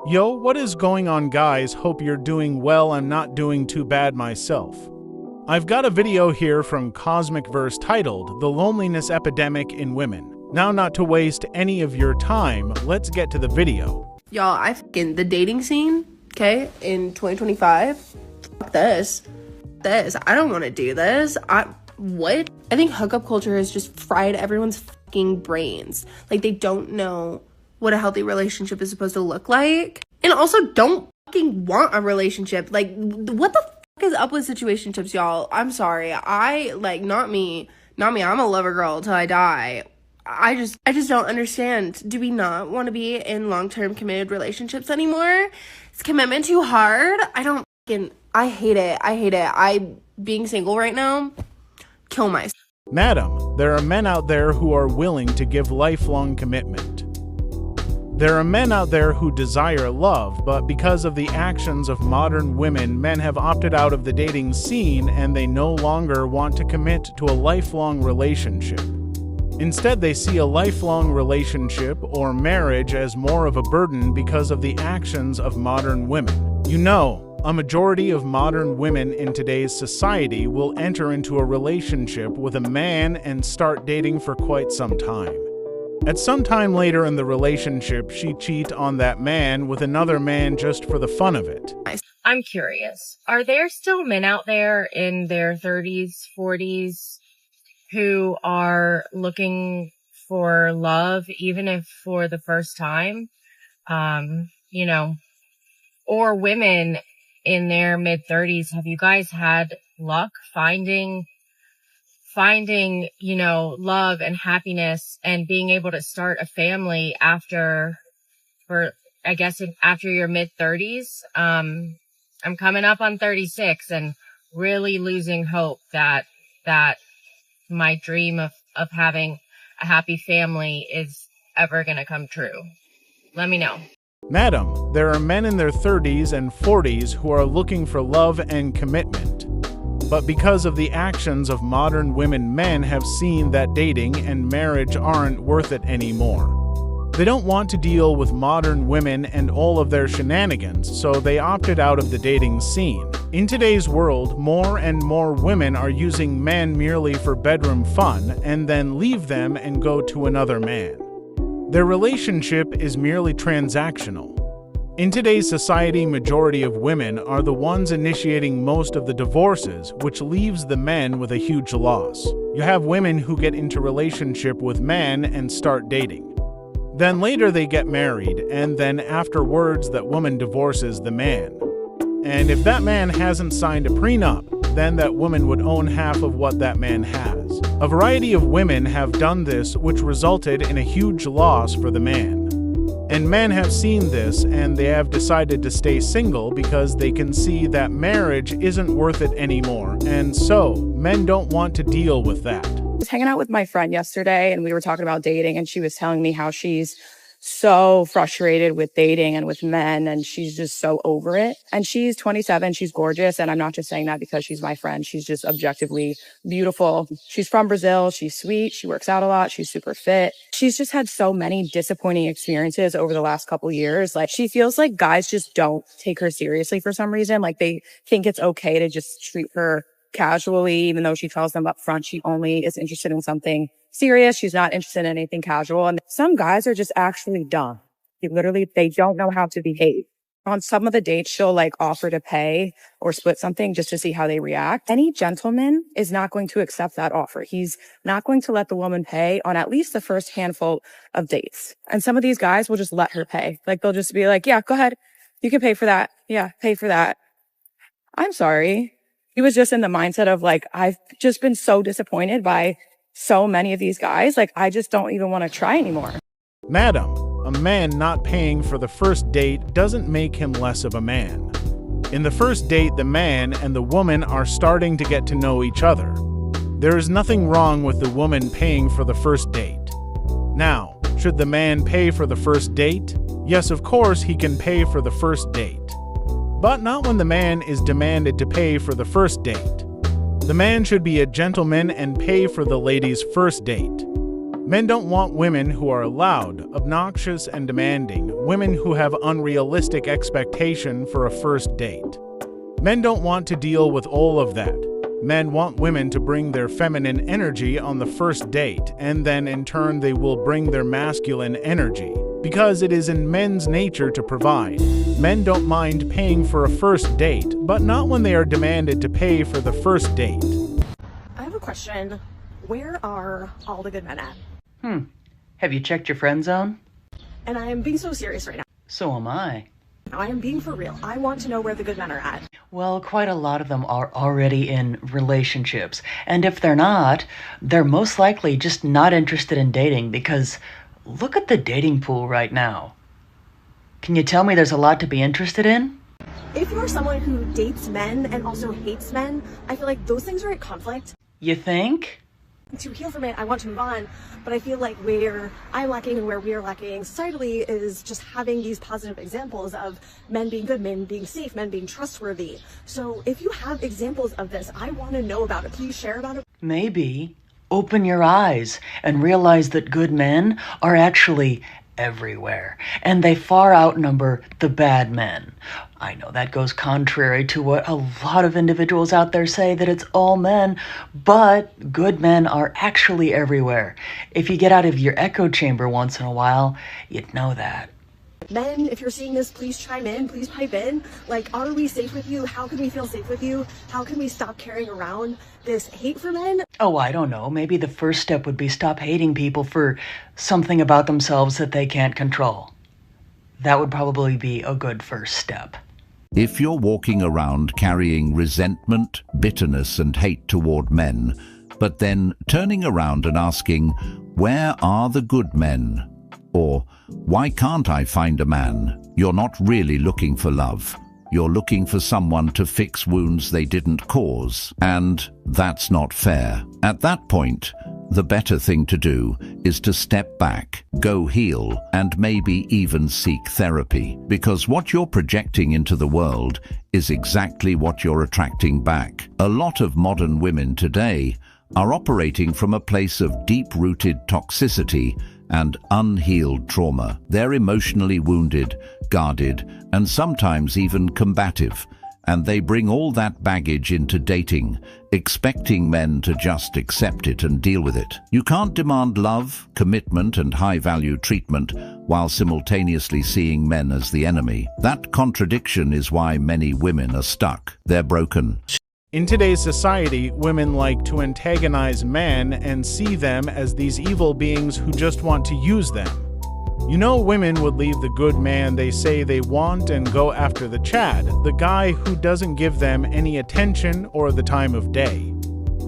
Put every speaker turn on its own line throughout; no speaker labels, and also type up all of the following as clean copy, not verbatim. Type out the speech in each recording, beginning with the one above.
Yo, what is going on, guys? Hope you're doing well. I'm not doing too bad myself. I've got a video here from Cosmic Verse titled The Loneliness Epidemic in Women. Now, not to waste any of your time, let's get to the video.
Y'all, the dating scene, okay, in 2025, fuck this. I don't want to do this. What? I think hookup culture has just fried everyone's fucking brains. Like, they don't know what a healthy relationship is supposed to look like, and also don't fucking want a relationship. Like, what the fuck is up with situationships, y'all? I'm sorry. Not me. I'm a lover girl till I die. I just don't understand. Do we not want to be in long-term committed relationships anymore? Is commitment too hard? I hate it. Being single right now, kill myself.
Madam, there are men out there who are willing to give lifelong commitment. There are men out there who desire love, but because of the actions of modern women, men have opted out of the dating scene and they no longer want to commit to a lifelong relationship. Instead, they see a lifelong relationship or marriage as more of a burden because of the actions of modern women. You know, a majority of modern women in today's society will enter into a relationship with a man and start dating for quite some time. At some time later in the relationship, she cheats on that man with another man just for the fun of it.
I'm curious, are there still men out there in their 30s, 40s who are looking for love, even if for the first time? Or women in their mid-30s, have you guys had luck finding, love and happiness and being able to start a family after your mid-30s? I'm coming up on 36 and really losing hope that my dream of having a happy family is ever going to come true. Let me know.
Madam, there are men in their 30s and 40s who are looking for love and commitment. But because of the actions of modern women, men have seen that dating and marriage aren't worth it anymore. They don't want to deal with modern women and all of their shenanigans, so they opted out of the dating scene. In today's world, more and more women are using men merely for bedroom fun and then leave them and go to another man. Their relationship is merely transactional. In today's society, majority of women are the ones initiating most of the divorces, which leaves the men with a huge loss. You have women who get into relationship with men and start dating. Then later they get married, and then afterwards that woman divorces the man. And if that man hasn't signed a prenup, then that woman would own half of what that man has. A variety of women have done this, which resulted in a huge loss for the man. And men have seen this, and they have decided to stay single because they can see that marriage isn't worth it anymore, and so men don't want to deal with that.
I was hanging out with my friend yesterday, and we were talking about dating, and she was telling me how she's so frustrated with dating and with men, and she's just so over it. And she's 27, she's gorgeous, and I'm not just saying that because she's my friend. She's just objectively beautiful. She's from Brazil, she's sweet, she works out a lot, she's super fit. She's just had so many disappointing experiences over the last couple years. Like, she feels like guys just don't take her seriously for some reason. Like, they think it's okay to just treat her casually, even though she tells them up front she only is interested in something serious. She's not interested in anything casual. And some guys are just actually dumb. They don't know how to behave. On some of the dates, she'll offer to pay or split something just to see how they react. Any gentleman is not going to accept that offer. He's not going to let the woman pay on at least the first handful of dates. And some of these guys will just let her pay. They'll just be like, yeah, go ahead. You can pay for that. Yeah, pay for that. I'm sorry. He was just in the mindset of I've just been so disappointed by so many of these guys. I just don't even want to try anymore.
Madam, a man not paying for the first date doesn't make him less of a man. In the first date, the man and the woman are starting to get to know each other. There is nothing wrong with the woman paying for the first date. Now, should the man pay for the first date? Yes, of course, he can pay for the first date. But not when the man is demanded to pay for the first date. The man should be a gentleman and pay for the lady's first date. Men don't want women who are loud, obnoxious, and demanding, women who have unrealistic expectation for a first date. Men don't want to deal with all of that. Men want women to bring their feminine energy on the first date, and then in turn they will bring their masculine energy, because it is in men's nature to provide. Men don't mind paying for a first date, but not when they are demanded to pay for the first date.
I have a question. Where are all the good men at?
Have you checked your friend zone?
And I am being so serious right now.
So am I.
I am being for real. I want to know where the good men are at.
Well, quite a lot of them are already in relationships. And if they're not, they're most likely just not interested in dating because look at the dating pool right now. Can you tell me there's a lot to be interested in?
If you're someone who dates men and also hates men, I feel like those things are at conflict.
You think?
To heal from it, I want to move on, but I feel like where I'm lacking and where we're lacking societally is just having these positive examples of men being good, men being safe, men being trustworthy. So if you have examples of this, I want to know about it. Please share about it.
Maybe. Open your eyes and realize that good men are actually everywhere, and they far outnumber the bad men. I know that goes contrary to what a lot of individuals out there say, that it's all men, but good men are actually everywhere. If you get out of your echo chamber once in a while, you'd know that.
Men, if you're seeing this, please chime in, please pipe in. Like, are we safe with you? How can we feel safe with you? How can we stop carrying around this hate for men?
Oh, I don't know. Maybe the first step would be stop hating people for something about themselves that they can't control. That would probably be a good first step.
If you're walking around carrying resentment, bitterness and hate toward men, but then turning around and asking, "Where are the good men?" or "Why can't I find a man?" you're not really looking for love. You're looking for someone to fix wounds they didn't cause, and that's not fair. At that point, the better thing to do is to step back, go heal, and maybe even seek therapy. Because what you're projecting into the world is exactly what you're attracting back. A lot of modern women today are operating from a place of deep-rooted toxicity and unhealed trauma. They're emotionally wounded, guarded, and sometimes even combative, and they bring all that baggage into dating, expecting men to just accept it and deal with it. You can't demand love, commitment, and high-value treatment while simultaneously seeing men as the enemy. That contradiction is why many women are stuck. They're broken.
In today's society, women like to antagonize men and see them as these evil beings who just want to use them. You know, women would leave the good man they say they want and go after the Chad, the guy who doesn't give them any attention or the time of day.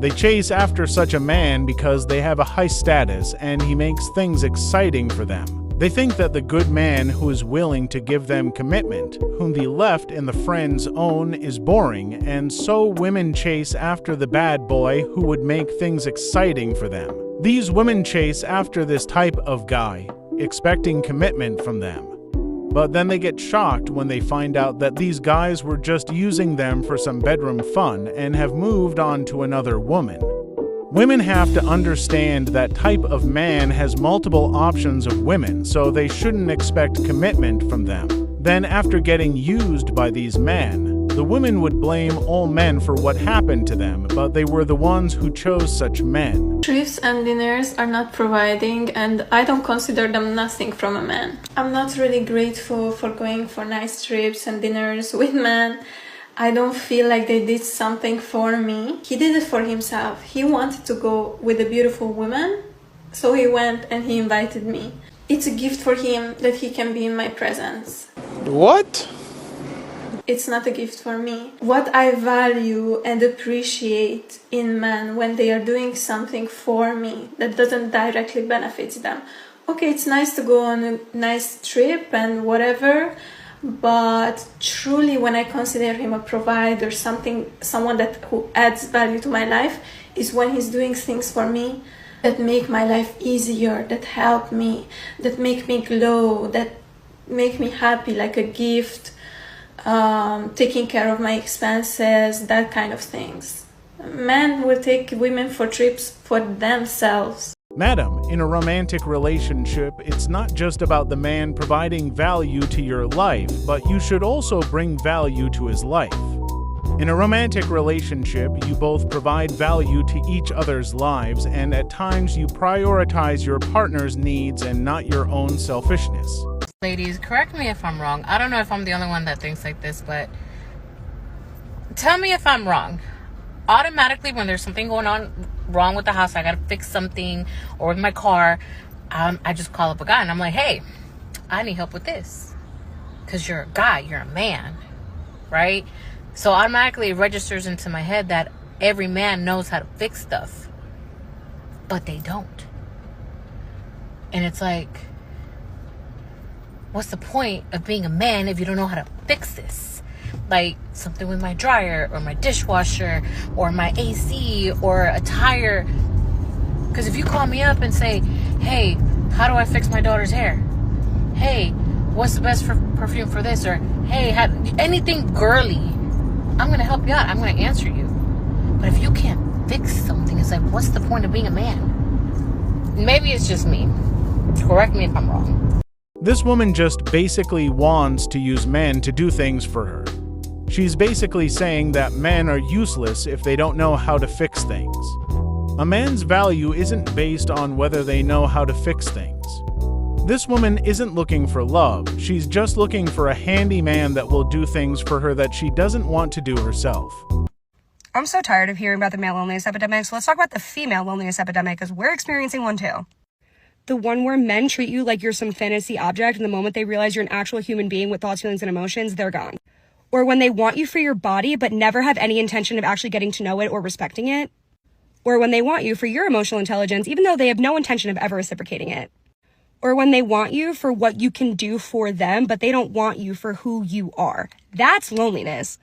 They chase after such a man because they have a high status and he makes things exciting for them. They think that the good man who is willing to give them commitment, whom the left in the friend zone, is boring, and so women chase after the bad boy who would make things exciting for them. These women chase after this type of guy, expecting commitment from them. But then they get shocked when they find out that these guys were just using them for some bedroom fun and have moved on to another woman. Women have to understand that type of man has multiple options of women, so they shouldn't expect commitment from them. Then after getting used by these men, the women would blame all men for what happened to them, but they were the ones who chose such men.
Trips and dinners are not providing, and I don't consider them nothing from a man. I'm not really grateful for going for nice trips and dinners with men. I don't feel like they did something for me. He did it for himself. He wanted to go with a beautiful woman, so he went and he invited me. It's a gift for him that he can be in my presence.
What?
It's not a gift for me. What I value and appreciate in men when they are doing something for me that doesn't directly benefit them. Okay, it's nice to go on a nice trip and whatever, but truly when I consider him a provider, someone who adds value to my life, is when he's doing things for me that make my life easier, that help me, that make me glow, that make me happy, like a gift, taking care of my expenses, that kind of things. Men will take women for trips for themselves.
Madam, in a romantic relationship, it's not just about the man providing value to your life, but you should also bring value to his life. In a romantic relationship, you both provide value to each other's lives, and at times you prioritize your partner's needs and not your own selfishness.
Ladies, correct me if I'm wrong. I don't know if I'm the only one that thinks like this, but tell me if I'm wrong. Automatically, when there's something going on wrong with the house, I gotta fix something, or with my car, I just call up a guy and I'm like, hey, I need help with this. Because you're a guy, you're a man, right? So automatically it registers into my head that every man knows how to fix stuff, but they don't. And it's like, what's the point of being a man if you don't know how to fix this? Like something with my dryer or my dishwasher or my AC or a tire. Because if you call me up and say, hey, how do I fix my daughter's hair? Hey, what's the best perfume for this? Or hey, anything girly, I'm going to help you out. I'm going to answer you. But if you can't fix something, it's like, what's the point of being a man? Maybe it's just me. Correct me if I'm wrong.
This woman just basically wants to use men to do things for her. She's basically saying that men are useless if they don't know how to fix things. A man's value isn't based on whether they know how to fix things. This woman isn't looking for love, she's just looking for a handy man that will do things for her that she doesn't want to do herself.
I'm so tired of hearing about the male loneliness epidemic, so let's talk about the female loneliness epidemic, because we're experiencing one too. The one where men treat you like you're some fantasy object, and the moment they realize you're an actual human being with thoughts, feelings, and emotions, they're gone. Or when they want you for your body, but never have any intention of actually getting to know it or respecting it. Or when they want you for your emotional intelligence, even though they have no intention of ever reciprocating it. Or when they want you for what you can do for them, but they don't want you for who you are. That's loneliness.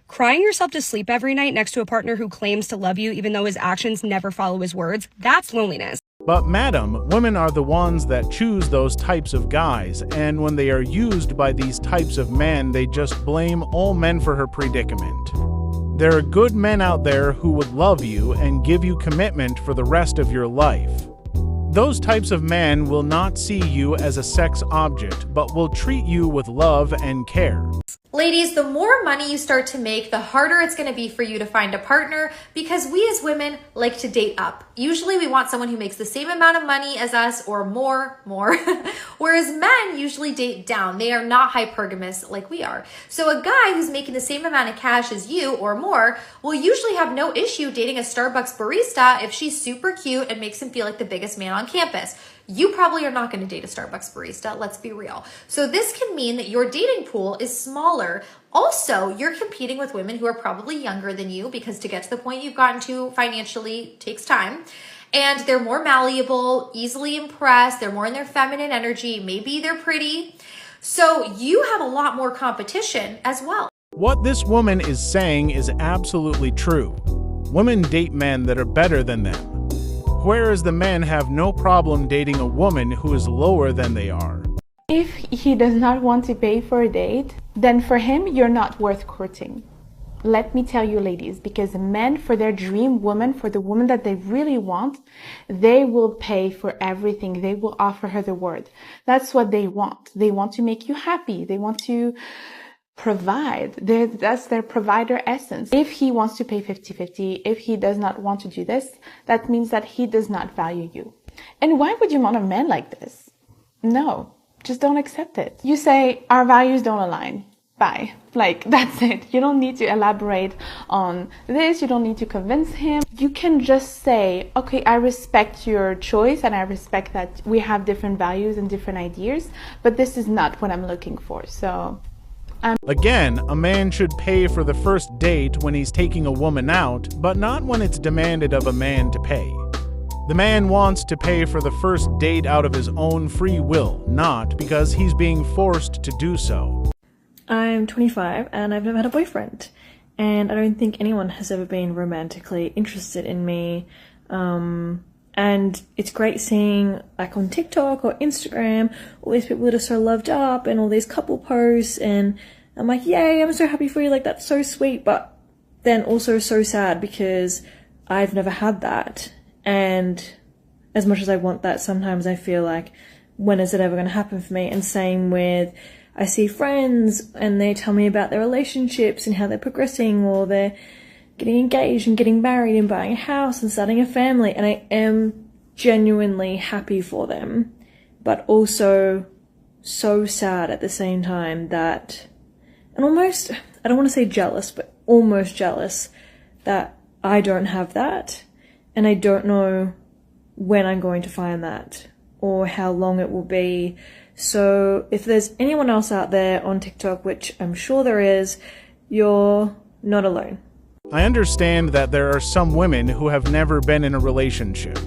Crying yourself to sleep every night next to a partner who claims to love you even though his actions never follow his words, that's loneliness.
But madam, women are the ones that choose those types of guys, and when they are used by these types of men, they just blame all men for her predicament. There are good men out there who would love you and give you commitment for the rest of your life. Those types of men will not see you as a sex object, but will treat you with love and care.
Ladies, the more money you start to make, the harder it's going to be for you to find a partner, because we as women like to date up. Usually we want someone who makes the same amount of money as us or more, whereas men usually date down. They are not hypergamous like we are. So a guy who's making the same amount of cash as you or more will usually have no issue dating a Starbucks barista if she's super cute and makes him feel like the biggest man on campus. You probably are not going to date a Starbucks barista, let's be real. So this can mean that your dating pool is smaller. Also, you're competing with women who are probably younger than you, because to get to the point you've gotten to financially takes time. And they're more malleable, easily impressed, they're more in their feminine energy, maybe they're pretty. So you have a lot more competition as well.
What this woman is saying is absolutely true. Women date men that are better than them, whereas the men have no problem dating a woman who is lower than they are.
If he does not want to pay for a date, then for him, you're not worth courting. Let me tell you, ladies, because men, for their dream woman, for the woman that they really want, they will pay for everything. They will offer her the world. That's what they want. They want to make you happy. They want to provide. That's their provider essence. If he wants to pay 50-50, if he does not want to do this, that means that he does not value you. And why would you want a man like this? No, just don't accept it. You say, our values don't align. Bye. Like, that's it. You don't need to elaborate on this. You don't need to convince him. You can just say, okay, I respect your choice and I respect that we have different values and different ideas, but this is not what I'm looking for. So
again, a man should pay for the first date when he's taking a woman out, but not when it's demanded of a man to pay. The man wants to pay for the first date out of his own free will, not because he's being forced to do so.
I'm 25 and I've never had a boyfriend, and I don't think anyone has ever been romantically interested in me. And it's great seeing, like, on TikTok or Instagram, all these people that are so loved up and all these couple posts, and I'm like, yay, I'm so happy for you, like, that's so sweet, but then also so sad because I've never had that. And as much as I want that, sometimes I feel like, when is it ever going to happen for me? And same with, I see friends and they tell me about their relationships and how they're progressing, or they're getting engaged and getting married and buying a house and starting a family. And I am genuinely happy for them, but also so sad at the same time that, and almost, I don't want to say jealous, but almost jealous that I don't have that, and I don't know when I'm going to find that or how long it will be. So if there's anyone else out there on TikTok, which I'm sure there is, you're not alone.
I understand that there are some women who have never been in a relationship,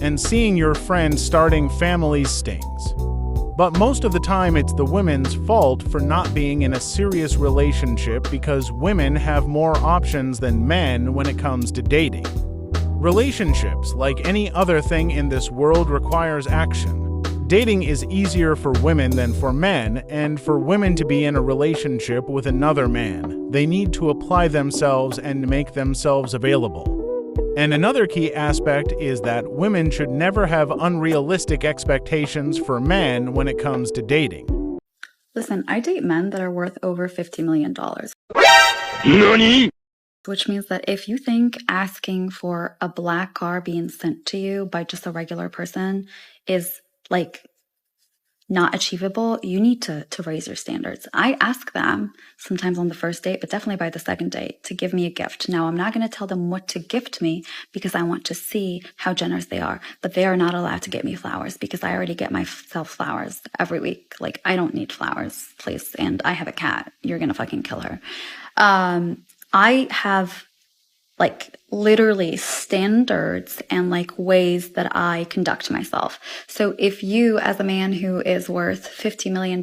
and seeing your friend starting families stings. But most of the time it's the women's fault for not being in a serious relationship, because women have more options than men when it comes to dating. Relationships, like any other thing in this world, requires action. Dating is easier for women than for men, and for women to be in a relationship with another man, they need to apply themselves and make themselves available. And another key aspect is that women should never have unrealistic expectations for men when it comes to dating.
Listen, I date men that are worth over $50 million.
NANI?!
Which means that if you think asking for a black car being sent to you by just a regular person is like not achievable, you need to raise your standards. I ask them sometimes on the first date, but definitely by the second date, to give me a gift. Now, I'm not going to tell them what to gift me because I want to see how generous they are, but they are not allowed to get me flowers because I already get myself flowers every week. Like, I don't need flowers, please. And I have a cat. You're going to fucking kill her. I have like literally standards and like ways that I conduct myself. So if you, as a man who is worth $50 million,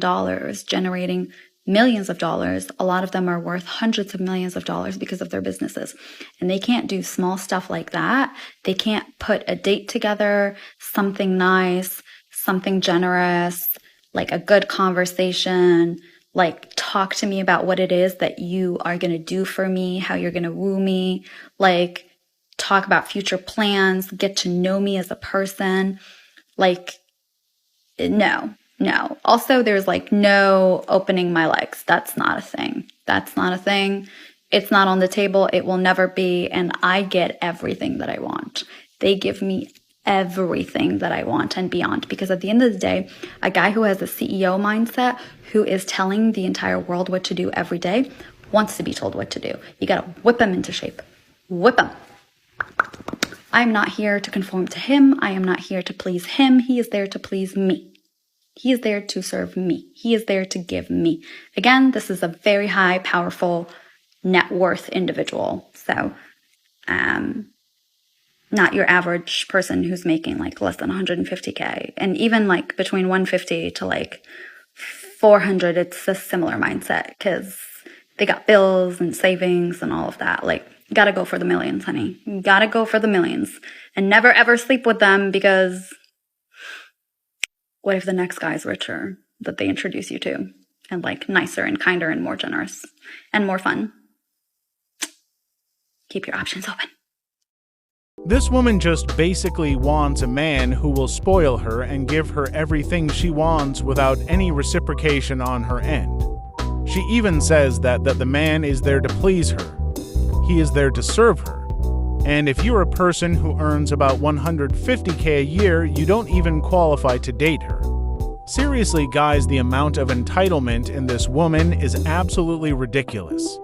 generating millions of dollars, a lot of them are worth hundreds of millions of dollars because of their businesses. And they can't do small stuff like that. They can't put a date together, something nice, something generous, like a good conversation, like talk to me about what it is that you are going to do for me, how you're going to woo me, like talk about future plans, get to know me as a person. Like, no. Also, there's like no opening my legs. That's not a thing. That's not a thing. It's not on the table. It will never be. And I get everything that I want. They give me everything that I want and beyond, because at the end of the day, a guy who has a CEO mindset, who is telling the entire world what to do every day, wants to be told what to do. You gotta whip him into shape. Whip him. I'm not here to conform to him. I am not here to please him. He is there to please me. He is there to serve me. He is there to give me. Again, this is a very high, powerful, net worth individual. So, not your average person who's making like less than 150K. And even like between 150 to like 400, it's a similar mindset because they got bills and savings and all of that. Like, you gotta go for the millions, honey. You gotta go for the millions. And never ever sleep with them, because what if the next guy's richer that they introduce you to? And like nicer and kinder and more generous and more fun. Keep your options open.
This woman just basically wants a man who will spoil her and give her everything she wants without any reciprocation on her end. She even says that the man is there to please her. He is there to serve her. And if you're a person who earns about 150K a year, you don't even qualify to date her. Seriously, guys, the amount of entitlement in this woman is absolutely ridiculous.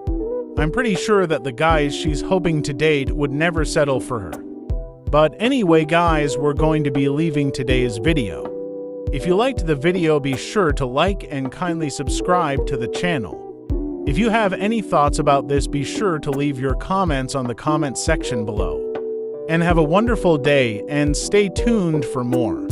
I'm pretty sure that the guys she's hoping to date would never settle for her. But anyway, guys, we're going to be leaving today's video. If you liked the video, be sure to like and kindly subscribe to the channel. If you have any thoughts about this, be sure to leave your comments on the comment section below. And have a wonderful day, and stay tuned for more.